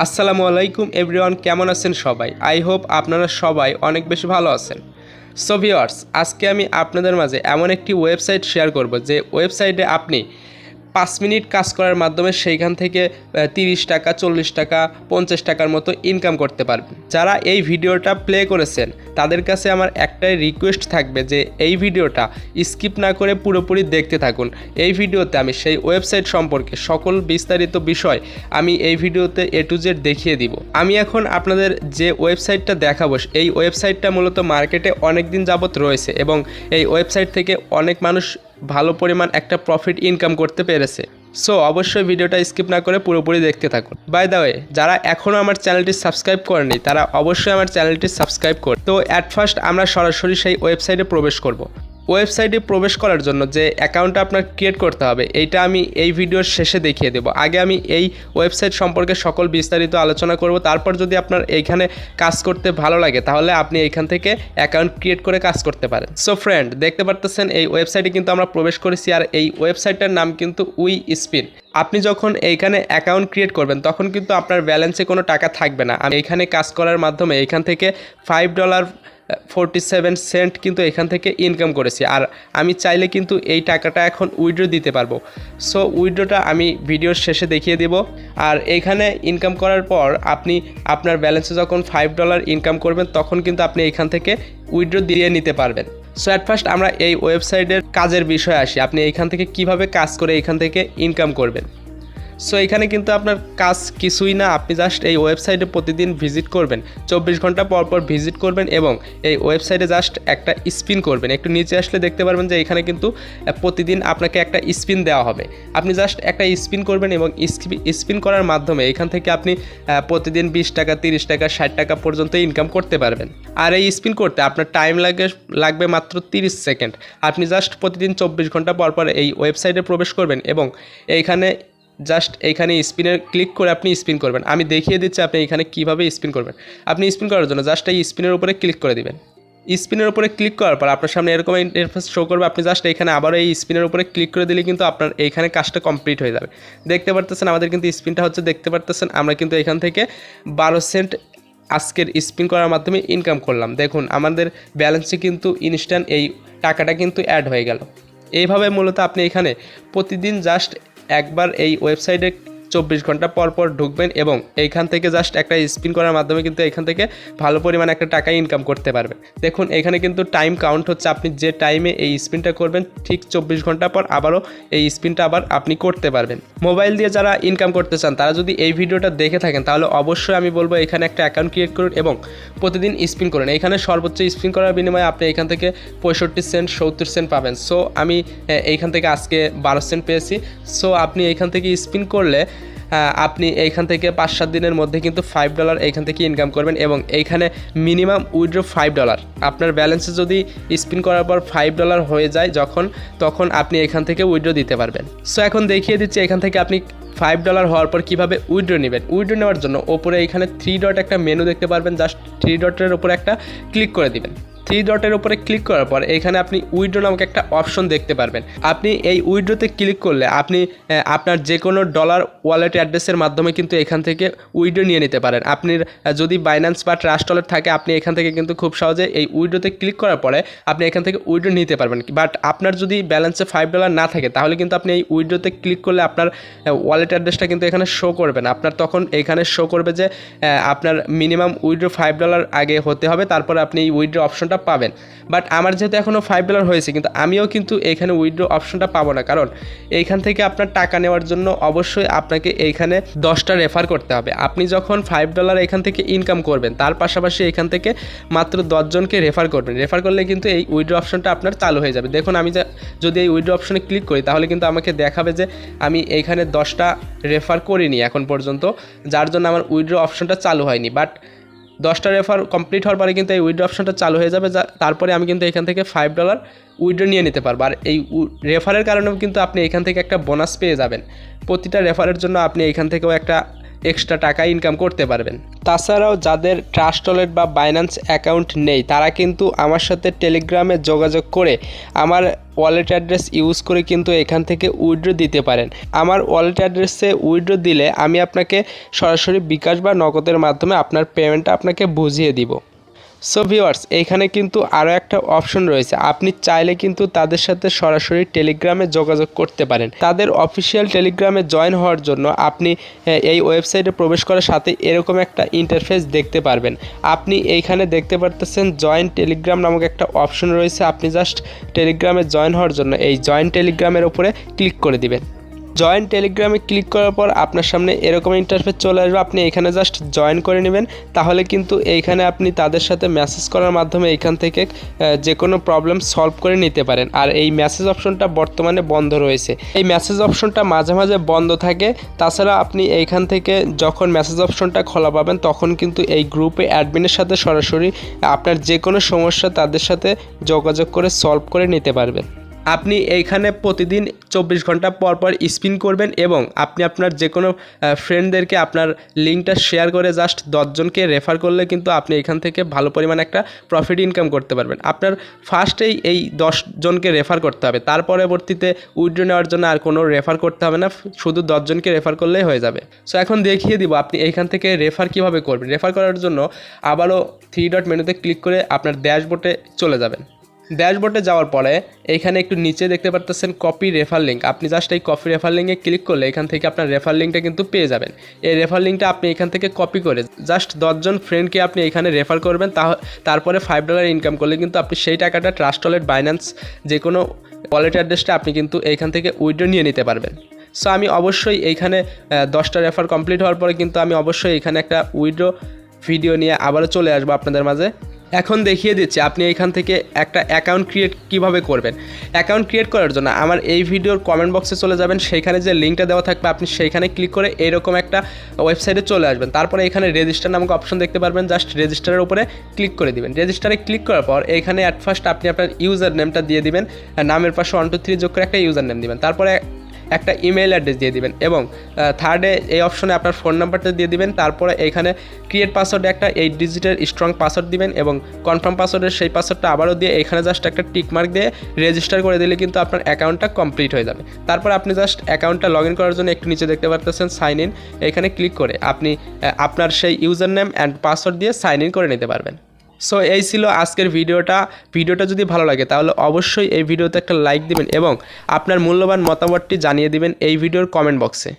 আসসালামু আলাইকুম এভরিওয়ান, কেমন আছেন সবাই? আই হোপ আপনারা সবাই অনেক বেশি ভালো আছেন। সো ভিউয়ার্স, আজকে আমি আপনাদের মাঝে এমন একটি ওয়েবসাইট শেয়ার করব যে ওয়েবসাইটে আপনি 5 মিনিট কাজ করার মাধ্যমে সেইখান থেকে 30 টাকা, 40 টাকা, 50 টাকার মতো ইনকাম করতে পারবেন। যারা এই ভিডিওটা প্লে করেছেন তাদের কাছে আমার একটাই রিকোয়েস্ট থাকবে যে এই ভিডিওটা স্কিপ না করে পুরোপুরি দেখতে থাকুন। এই ভিডিওতে আমি সেই ওয়েবসাইট সম্পর্কে সকল বিস্তারিত বিষয় আমি এই ভিডিওতে A to Z দেখিয়ে দিব। আমি এখন আপনাদের যে ওয়েবসাইটটা দেখাবো এই ওয়েবসাইটটা মূলত মার্কেটে অনেক দিন যাবত রয়েছে এবং এই ওয়েবসাইট থেকে অনেক মানুষ ভালো পরিমাণ একটা প্রফিট ইনকাম করতে পেরেছে। সো অবশ্যই ভিডিওটা স্কিপ না করে পুরোপুরি দেখতে থাকুন। বাই দ্য ওয়ে, যারা এখনও আমার চ্যানেলটি সাবস্ক্রাইব করেনি তারা অবশ্যই আমার চ্যানেলটি সাবস্ক্রাইব করুন। তো অ্যাট ফার্স্ট আমরা সরাসরি সেই ওয়েবসাইটে প্রবেশ করব। ওয়েবসাইটে প্রবেশ করার জন্য যে অ্যাকাউন্টটা আপনার ক্রিয়েট করতে হবে এইটা আমি এই ভিডিওর শেষে দেখিয়ে দেব। আগে আমি এই ওয়েবসাইট সম্পর্কে সকল বিস্তারিত আলোচনা করব, তারপর যদি আপনার এইখানে কাজ করতে ভালো লাগে তাহলে আপনি এইখান থেকে অ্যাকাউন্ট ক্রিয়েট করে কাজ করতে পারেন। সো ফ্রেন্ড, দেখতে পারতেছেন এই ওয়েবসাইটে কিন্তু আমরা প্রবেশ করেছি আর এই ওয়েবসাইটটার নাম কিন্তু 𝚱𝚾𝚄𝚃। আপনি যখন এইখানে অ্যাকাউন্ট ক্রিয়েট করবেন তখন কিন্তু আপনার ব্যালেন্সে কোনো টাকা থাকবে না। আমি এইখানে কাজ করার মাধ্যমে এইখান থেকে $5.47 কিন্তু এখান থেকে ইনকাম করেছি আর আমি চাইলে কিন্তু এই টাকাটা এখন উইথড্র দিতে পারবো। সো উইথড্রটা আমি ভিডিওর শেষে দেখিয়ে দেব। আর এইখানে ইনকাম করার পর আপনি আপনার ব্যালেন্সে যখন $5 ইনকাম করবেন তখন কিন্তু আপনি এইখান থেকে উইথড্র দিয়ে নিতে পারবেন। সো অ্যাট ফার্স্ট আমরা এই ওয়েবসাইটের কাজের বিষয়ে আসি। আপনি এইখান থেকে কিভাবে কাজ করে এইখান থেকে ইনকাম করবেন। সো এখানে কিন্তু আপনার কাজ কিছুই না, আপনি জাস্ট এই ওয়েবসাইটে প্রতিদিন ভিজিট করবেন, 24 ঘন্টা পর পর ভিজিট করবেন এবং এই ওয়েবসাইটে জাস্ট একটা স্পিন করবেন। একটু নিচে আসলে দেখতে পারবেন যে এখানে কিন্তু প্রতিদিন আপনাকে একটা স্পিন দেওয়া হবে। আপনি জাস্ট একটা স্পিন করবেন এবং স্পিন করার মাধ্যমে এখান থেকে আপনি প্রতিদিন 20 টাকা, 30 টাকা, 60 টাকা পর্যন্ত ইনকাম করতে পারবেন। আর এই স্পিন করতে আপনার টাইম লাগবে মাত্র 30 সেকেন্ড। আপনি জাস্ট প্রতিদিন 24 ঘন্টা পর পর এই ওয়েবসাইটে প্রবেশ করবেন এবং এইখানে জাস্ট এইখানে স্পিনের ক্লিক করে আপনি স্পিন করবেন। আমি দেখিয়ে দিচ্ছি আপনি এখানে কিভাবে স্পিন করবেন। আপনি স্পিন করার জন্য জাস্ট এই স্পিনের উপরে ক্লিক করে দিবেন। স্পিনের উপরে ক্লিক করার পর আপনার সামনে এরকম ইন্টারফেস শো করবে। আপনি জাস্ট এখানে আবার এই স্পিনের উপরে ক্লিক করে দিলে কিন্তু আপনার এইখানে কাজটা কমপ্লিট হয়ে যাবে। দেখতে পারতেছেন আমাদের কিন্তু স্পিনটা হচ্ছে, দেখতে পারতেছেন আমরা কিন্তু এখান থেকে 12 সেন্ট আজকের স্পিন করার মাধ্যমে ইনকাম করলাম। দেখুন আমাদের ব্যালেন্সে কিন্তু ইনস্ট্যান্ট এই টাকাটা কিন্তু অ্যাড হয়ে গেল। এইভাবে মূলত আপনি এখানে প্রতিদিন জাস্ট একবার এই ওয়েবসাইটে 24 ঘন্টা পর পর ঢুকবেন এবং এইখান থেকে জাস্ট একটা স্পিন করার মাধ্যমে কিন্তু এখান থেকে ভালো পরিমাণে একটা টাকা ইনকাম করতে পারবেন। দেখুন এখানে কিন্তু টাইম কাউন্ট হচ্ছে, আপনি যে টাইমে এই স্পিনটা করবেন ঠিক 24 ঘন্টা পর আবারও এই স্পিনটা আবার আপনি করতে পারবেন। মোবাইল দিয়ে যারা ইনকাম করতে চান তারা যদি এই ভিডিওটা দেখে থাকেন তাহলে অবশ্যই আমি বলবো এখানে একটা অ্যাকাউন্ট ক্রিয়েট করুন এবং প্রতিদিন স্পিন করুন। এখানে সর্বোচ্চ স্পিন করার বিনিময়ে আপনি এখান থেকে 65 সেন্ট, 70 সেন্ট পাবেন। সো আমি এইখান থেকে আজকে 12 সেন্ট পেয়েছি। সো আপনি এইখান থেকে স্পিন করলে আপনি এইখান থেকে 5-7 দিনের মধ্যে কিন্তু $5 এইখান থেকে ইনকাম করবেন এবং এইখানে মিনিমাম উইথড্র $5। আপনার ব্যালেন্সে যদি স্পিন করার পর $5 হয়ে যায় তখন আপনি এখান থেকে উইথড্র দিতে পারবেন। সো এখন দেখিয়ে দিচ্ছি এখান থেকে আপনি $5 হওয়ার পর কীভাবে উইথড্র নেবেন। উইথড্র নেওয়ার জন্য ওপরে এখানে 3 ডট একটা মেনু দেখতে পারবেন, জাস্ট 3 ডটের উপরে একটা ক্লিক করে দিবেন। 3 ডটের উপরে ক্লিক করার পর এখানে আপনি উইথড্র নামক একটা অপশন দেখতে পারবেন। আপনি এই উইথড্রতে ক্লিক করলে আপনি আপনার যে কোনো ডলার ওয়ালেট অ্যাড্রেসের মাধ্যমে কিন্তু এখান থেকে উইথড্র নিয়ে নিতে পারেন। আপনি যদি বাইন্যান্স বা ট্রাস্ট ওয়ালেট থাকে আপনি এখান থেকে কিন্তু খুব সহজে এই উইথড্রতে ক্লিক করার পরে আপনি এখান থেকে উইথড্র নিতে পারবেন। বাট আপনার যদি ব্যালেন্সে $5 না থাকে তাহলে কিন্তু আপনি এই উইথড্রতে ক্লিক করলে আপনার ওয়ালেট অ্যাড্রেসটা কিন্তু এখানে শো করবে না। আপনার তখন এখানে শো করবে যে আপনার মিনিমাম উইথড্র $5 আগে হতে হবে, তারপরে আপনি এই উইথড্র অপশনটা পাবেন। বাট আমার যেহেতু এখনও $5 হয়েছে কিন্তু আমিও কিন্তু এইখানে উইথড্র অপশনটা পাবো না, কারণ এইখান থেকে আপনার টাকা নেওয়ার জন্য অবশ্যই আপনাকে এইখানে 10টা রেফার করতে হবে। আপনি যখন $5 এখান থেকে ইনকাম করবেন তার পাশাপাশি এখান থেকে মাত্র 10 জনকে রেফার করবেন। রেফার করলে কিন্তু এই উইথড্র অপশনটা আপনার চালু হয়ে যাবে। দেখুন আমি যদি এই উইথড্র অপশনে ক্লিক করি তাহলে কিন্তু আমাকে দেখাবে যে আমি এইখানে 10টা রেফার করিনি এখন পর্যন্ত, যার জন্য আমার উইথড্র অপশনটা চালু হয়নি। বাট 10টা রেফার কমপ্লিট হওয়ার পরে কিন্তু এই উইথড্র অপশনটা চালু হয়ে যাবে, তারপরে আমি কিন্তু এখান থেকে $5 উইথড্র নিয়ে নিতে পারবো। আর এই রেফারের কারণেও কিন্তু আপনি এখান থেকে একটা বোনাস পেয়ে যাবেন। প্রতিটা রেফারের জন্য আপনি এখান থেকেও একটা এক্সট্রা টাকা ইনকাম করতে পারবেন। তাছাড়াও যাদের ট্রাস্ট ওয়ালেট বা বাইন্যান্স অ্যাকাউন্ট নেই তারা কিন্তু আমার সাথে টেলিগ্রামে যোগাযোগ করে আমার ওয়ালেট অ্যাড্রেস ইউজ করে কিন্তু এখান থেকে উইথড্র দিতে পারেন। আমার ওয়ালেট অ্যাড্রেসে উইথড্র দিলে আমি আপনাকে সরাসরি বিকাশ বা নগদের মাধ্যমে আপনার পেমেন্টটা আপনাকে বুঝিয়ে দিব। সো ভিউয়ার্স, এইখানে কিন্তু আরও একটা অপশন রয়েছে, আপনি চাইলে কিন্তু তাদের সাথে সরাসরি টেলিগ্রামে যোগাযোগ করতে পারেন। তাদের অফিসিয়াল টেলিগ্রামে জয়েন হওয়ার জন্য আপনি এই ওয়েবসাইটে প্রবেশ করার সাথে এরকম একটা ইন্টারফেস দেখতে পারবেন। আপনি এইখানে দেখতে পারতেছেন জয়েন টেলিগ্রাম নামক একটা অপশন রয়েছে। আপনি জাস্ট টেলিগ্রামে জয়েন হওয়ার জন্য এই জয়েন টেলিগ্রামের উপরে ক্লিক করে দিবেন। জয়েন টেলিগ্রামে ক্লিক করার পর আপনার সামনে এরকম ইন্টারফেস চলে আসবে। আপনি এখানে জাস্ট জয়েন করে নেবেন, তাহলে কিন্তু এইখানে আপনি তাদের সাথে মেসেজ করার মাধ্যমে এইখান থেকে যে কোনো প্রবলেম সলভ করে নিতে পারেন। আর এই মেসেজ অপশনটা বর্তমানে বন্ধ রয়েছে, এই মেসেজ অপশনটা মাঝে মাঝে বন্ধ থাকে। তাছাড়া আপনি এইখান থেকে যখন মেসেজ অপশনটা খোলা পাবেন তখন কিন্তু এই গ্রুপে অ্যাডমিনের সাথে সরাসরি আপনার যে কোনো সমস্যা তাদের সাথে যোগাযোগ করে সলভ করে নিতে পারবেন। আপনি এইখানে প্রতিদিন 24 ঘন্টা পর পর স্পিন করবেন এবং আপনি আপনার যে কোনো ফ্রেন্ডদেরকে আপনার লিঙ্কটা শেয়ার করে জাস্ট 10 জনকে রেফার করলে কিন্তু আপনি এখান থেকে ভালো পরিমাণে একটা প্রফিট ইনকাম করতে পারবেন। আপনার ফার্স্টেই এই 10 জনকে রেফার করতে হবে, তার পরবর্তীতে উইথড্র নেওয়ার জন্য আর কোনো রেফার করতে হবে না, শুধু 10 জনকে রেফার করলেই হয়ে যাবে। সো এখন দেখিয়ে দিব আপনি এইখান থেকে রেফার কিভাবে করবেন। রেফার করার জন্য আবারও 3 ডট মেনুতে ক্লিক করে আপনার ড্যাশবোর্ডে চলে যাবেন। ড্যাশবোর্ডে যাওয়ার পরে এইখানে একটু নিচে দেখতে পারতেছেন কপি রেফার লিঙ্ক। আপনি জাস্ট এই কপি রেফার লিঙ্কে ক্লিক করলে এখান থেকে আপনার রেফার লিঙ্কটা কিন্তু পেয়ে যাবেন। এই রেফার লিঙ্কটা আপনি এখান থেকে কপি করে জাস্ট 10 জন ফ্রেন্ডকে আপনি এখানে রেফার করবেন, তারপরে $5 ইনকাম করলে কিন্তু আপনি সেই টাকাটা ট্রাস্ট ওয়ালেট, বাইন্যান্স যে কোনো ওয়ালেট অ্যাড্রেসটা আপনি কিন্তু এইখান থেকে উইথড্র নিয়ে নিতে পারবেন। সো আমি অবশ্যই এইখানে 10টা রেফার কমপ্লিট হওয়ার পরে কিন্তু আমি অবশ্যই এখানে একটা উইথড্র ভিডিও নিয়ে আবারও চলে আসবো আপনাদের মাঝে। এখন দেখিয়ে দিচ্ছি আপনি এখান থেকে একটা অ্যাকাউন্ট ক্রিয়েট কিভাবে করবেন। অ্যাকাউন্ট ক্রিয়েট করার জন্য আমার এই ভিডিওর কমেন্ট বক্সে চলে যাবেন, সেইখানে যে লিঙ্কটা দেওয়া থাকবে আপনি সেইখানে ক্লিক করে এইরকম একটা ওয়েবসাইটে চলে আসবেন। তারপরে এখানে রেজিস্টার নামক অপশন দেখতে পারবেন, জাস্ট রেজিস্টারের উপরে ক্লিক করে দিবেন। রেজিস্টারে ক্লিক করার পর এখানে অ্যাট ফার্স্ট আপনি আপনার ইউজার নেমটা দিয়ে দিবেন, নামের পাশে 1 2 3 যোগ করে একটা ইউজার নেম দিবেন, তারপরে একটা ইমেল অ্যাড্রেস দিয়ে দিবেন এবং থার্ডে এই অপশনে আপনার ফোন নাম্বারটা দিয়ে দিবেন। তারপরে এখানে ক্রিয়েট পাসওয়ার্ডে একটা 8 ডিজিটের স্ট্রং পাসওয়ার্ড দিবেন এবং কনফার্ম পাসওয়ার্ডের সেই পাসওয়ার্ডটা আবারও দিয়ে এখানে জাস্ট একটা টিক মার্ক দিয়ে রেজিস্টার করে দিলে কিন্তু আপনার অ্যাকাউন্টটা কমপ্লিট হয়ে যাবে। তারপর আপনি জাস্ট অ্যাকাউন্টটা লগ ইন করার জন্য একটু নিচে দেখতে পারতেছেন সাইন ইন, এখানে ক্লিক করে আপনি আপনার সেই ইউজার নেম অ্যান্ড পাসওয়ার্ড দিয়ে সাইন ইন করে নিতে পারবেন। সো এই ছিল আজকের ভিডিওটা যদি ভালো লাগে তাহলে অবশ্যই এই ভিডিওতে একটা লাইক দিবেন এবং আপনার মূল্যবান মতামতটি জানিয়ে দিবেন এই ভিডিওর কমেন্ট বক্সে।